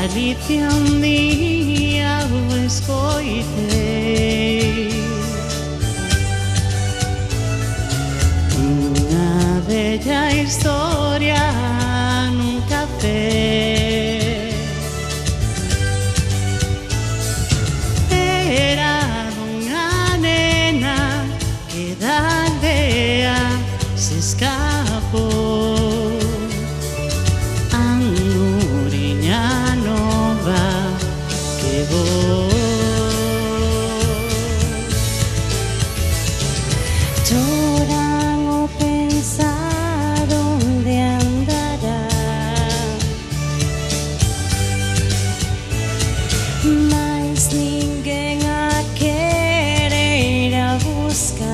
Galicia un día o escoitei unha bella historia nun café. Era unha nena que da aldea se escapou. Anguriña nova que vou. Choran o pensar onde andará, mais ninguén a quere ir a buscar.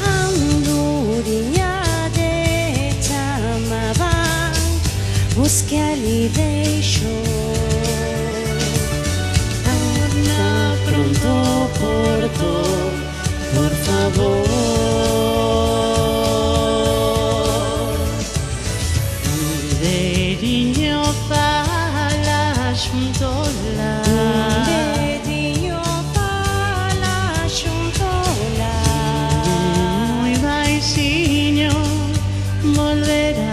Anguriña de chamaban, busque ali deixou. Pronto porto, por favor. Dediño fala xunto lá, dediño fala xunto lá. Moi baixiño volverá.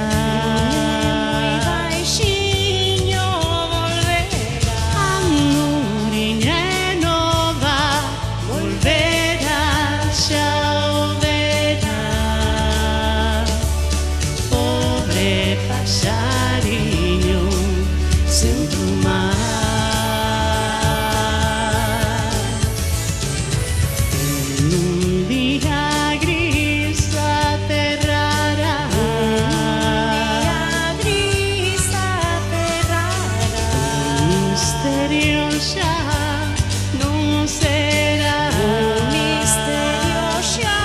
Pasariño sen plumar, en un día gris aterrará, o misterio xa non será, o misterio xa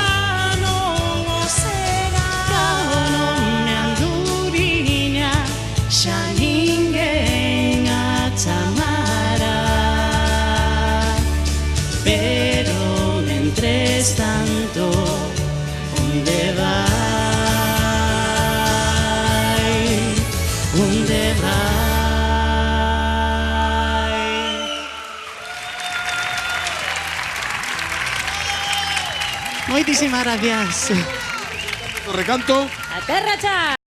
non o será. Cao nome Anguriña xa ninguén a chamará, pero mentres tanto onde vai, onde vai. Moitísimas gracias. Recanto. A terra xa.